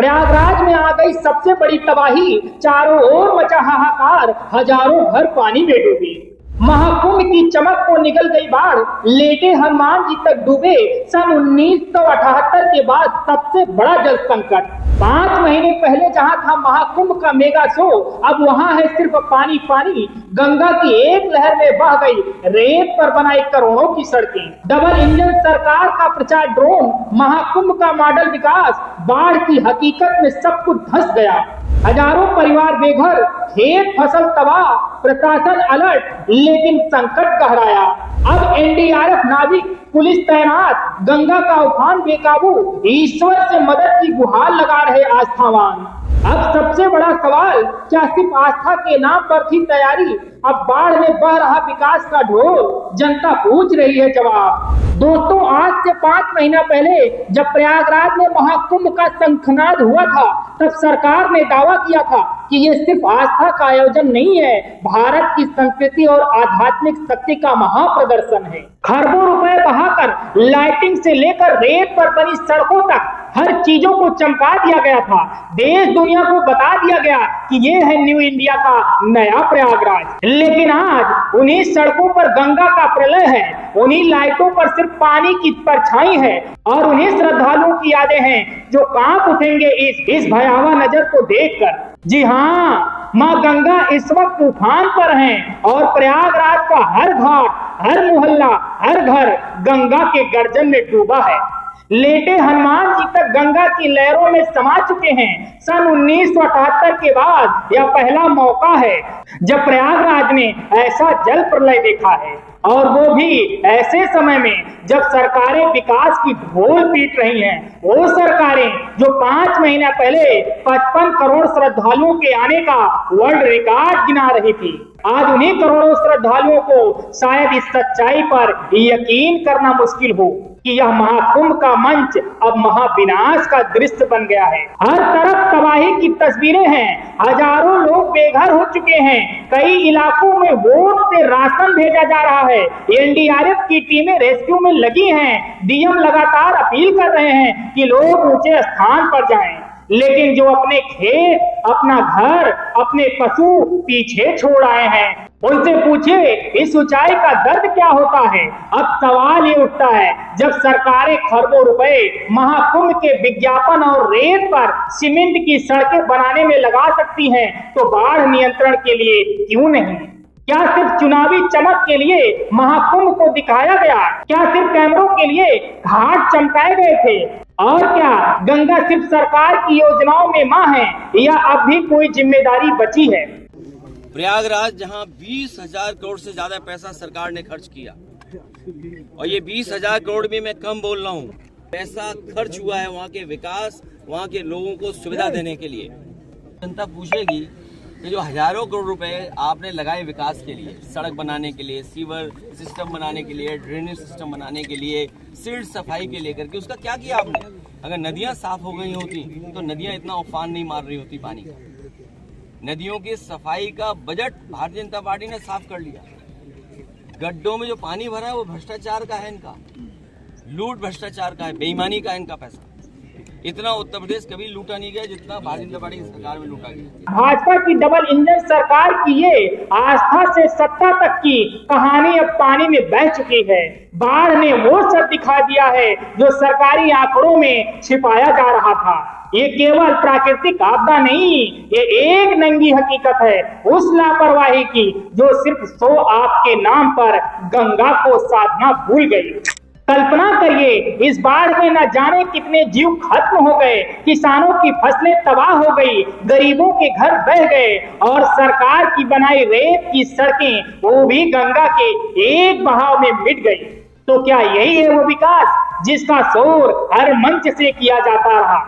प्रयागराज में आ गई सबसे बड़ी तबाही, चारों ओर मचा हाहाकार, हजारों घर पानी में डूबे। महाकुंभ की चमक को निगल गई बाढ़, लेटे हनुमान जी तक डूबे। सन 1978 के बाद सबसे बड़ा जल संकट। 5 महीने पहले जहां था महाकुंभ का मेगा शो, अब वहां है सिर्फ पानी पानी। गंगा की एक लहर में बह गई रेत पर बनाई करोड़ों की सड़कें। डबल इंजन सरकार का प्रचार ड्रोन, महाकुंभ का मॉडल विकास, बाढ़ की हकीकत में सब कुछ धंस गया। हजारों परिवार बेघर, खेत फसल तबाह, प्रशासन अलर्ट, लेकिन संकट गहराया। अब एनडीआरएफ, नाविक, पुलिस तैनात, गंगा का उफान बेकाबू, ईश्वर से मदद की गुहार लगा रहे आस्थावान। अब सबसे बड़ा सवाल, क्या सिर्फ आस्था के नाम पर थी तैयारी? अब बाढ़ में बह रहा विकास का ढोल, जनता पूछ रही है जवाब। दोस्तों, आज से 5 महीना पहले जब प्रयागराज में महाकुंभ का शंखनाद हुआ था, तब सरकार ने दावा किया था कि ये सिर्फ आस्था का आयोजन नहीं है, भारत की संस्कृति और आध्यात्मिक शक्ति का महाप्रदर्शन है। खरबों रुपए बहाकर लाइटिंग से लेकर रेत पर बनी सड़कों तक हर चीजों को चमका दिया गया था। देश दुनिया को बता दिया गया कि ये है न्यू इंडिया का नया प्रयागराज। लेकिन आज उन्हीं सड़कों पर गंगा का प्रलय है, उन्हीं लाइटों पर सिर्फ पानी की परछाई है, और उन्हीं श्रद्धालुओं की यादें हैं जो कांप उठेंगे इस भयावह नजर को देखकर। जी हाँ, माँ गंगा इस वक्त तूफान पर हैं और प्रयागराज का हर घाट, हर मोहल्ला, हर घर गंगा के गर्जन में डूबा है। लेटे हनुमान जी तक गंगा की लहरों में समा चुके हैं। सन 1978 के बाद यह पहला मौका है जब प्रयागराज ने ऐसा जल प्रलय देखा है, और वो भी ऐसे समय में जब सरकारें विकास की ढोल पीट रही हैं। वो सरकारें जो 5 महीना पहले 55 करोड़ श्रद्धालुओं के आने का वर्ल्ड रिकॉर्ड गिना रही थी, आज उन्हीं करोड़ों श्रद्धालुओं को शायद इस सच्चाई पर यकीन करना मुश्किल हो कि यह महाकुंभ का मंच अब महाविनाश का दृश्य बन गया है। हर तरफ तबाही की तस्वीरें हैं, हजारों लोग बेघर हो चुके हैं, कई इलाकों में वोट से राशन भेजा जा रहा है, एनडीआरएफ की टीमें रेस्क्यू में लगी हैं, डीएम लगातार अपील कर रहे हैं कि लोग ऊंचे स्थान पर जाएं। लेकिन जो अपने खेत, अपना घर, अपने पशु पीछे छोड़ आए हैं, उनसे पूछिए इस ऊंचाई का दर्द क्या होता है। अब सवाल ये उठता है, जब सरकारें खरबों रुपए महाकुंभ के विज्ञापन और रेत पर सीमेंट की सड़कें बनाने में लगा सकती हैं, तो बाढ़ नियंत्रण के लिए क्यों नहीं? क्या सिर्फ चुनावी चमक के लिए महाकुंभ को दिखाया गया? क्या सिर्फ कैमरों के लिए घाट चमकाए गए थे? और क्या गंगा सिर्फ सरकार की योजनाओं में मां है, या अब भी कोई जिम्मेदारी बची है? प्रयागराज जहां 20,000 करोड़ से ज्यादा पैसा सरकार ने खर्च किया, और ये 20,000 करोड़ भी मैं कम बोल रहा हूँ, पैसा खर्च हुआ है वहाँ के विकास, वहाँ के लोगों को सुविधा देने के लिए। जनता पूछेगी कि जो हजारों करोड़ रुपए आपने लगाए विकास के लिए, सड़क बनाने के लिए, सीवर सिस्टम बनाने के लिए, ड्रेनेज सिस्टम बनाने के लिए, सील्ड सफाई के लिए करके, उसका क्या किया आपने? अगर नदियां साफ हो गई होती तो नदियां इतना उफान नहीं मार रही होती पानी का। नदियों की सफाई का बजट भारतीय जनता पार्टी ने साफ कर लिया। गड्ढों में जो पानी भरा है वो भ्रष्टाचार का है, इनका लूट भ्रष्टाचार का है, बेईमानी का है इनका पैसा। इतना उत्तर प्रदेश कभी लूटा नहीं गया जितना भारतीय जनता पार्टी की सरकार में लूटा गया। भाजपा की डबल इंजन सरकार की ये आस्था से सत्ता तक की कहानी अब पानी में बह चुकी है। बाढ़ ने वो सब दिखा दिया है जो सरकारी आंकड़ों में छिपाया जा रहा था। ये केवल प्राकृतिक आपदा नहीं, ये एक नंगी हकीकत है उस लापरवाही की जो सिर्फ शो ऑफ के नाम पर गंगा को साधना भूल गई। कल्पना करिए, इस बाढ़ में न जाने कितने जीव खत्म हो गए, किसानों की फसलें तबाह हो गई, गरीबों के घर बह गए, और सरकार की बनाई रेत की सड़कें वो भी गंगा के एक बहाव में मिट गई। तो क्या यही है वो विकास जिसका शोर हर मंच से किया जाता रहा?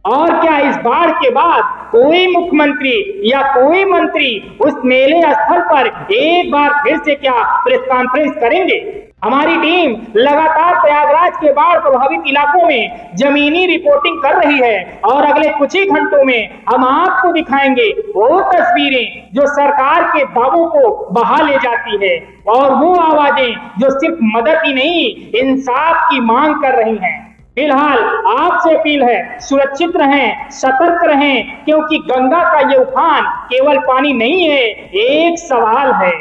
और क्या इस बाढ़ के बाद कोई मुख्यमंत्री या कोई मंत्री उस मेले स्थल पर एक बार फिर से क्या प्रेस कॉन्फ्रेंस करेंगे? हमारी टीम लगातार प्रयागराज के बाढ़ प्रभावित इलाकों में जमीनी रिपोर्टिंग कर रही है, और अगले कुछ ही घंटों में हम आपको दिखाएंगे वो तस्वीरें जो सरकार के दावों को बहा ले जाती है, और वो आवाजें जो सिर्फ मदद ही नहीं इंसाफ की मांग कर रही हैं। फिलहाल आपसे अपील है, सुरक्षित रहें, सतर्क रहें, क्योंकि गंगा का ये उफान केवल पानी नहीं है, एक सवाल है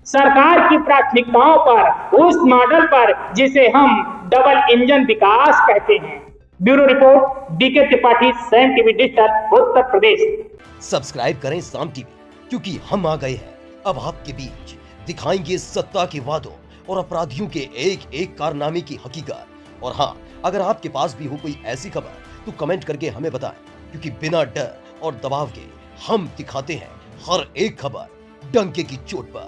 सरकार की प्राथमिकताओं पर, उस मॉडल पर जिसे हम डबल इंजन विकास कहते हैं। Bureau report, DK Tripathi, Saam TV digital, Uttar Pradesh. Subscribe करें साम टीवी, क्योंकि हम आ गए हैं अब आपके बीच, दिखाएंगे सत्ता के वादों और अपराधियों के एक एक कारनामे की हकीकत। और हाँ, अगर आपके पास भी हो कोई ऐसी खबर तो कमेंट करके हमें बताएं, क्योंकि बिना डर और दबाव के हम दिखाते हैं हर एक खबर डंके की चोट पर।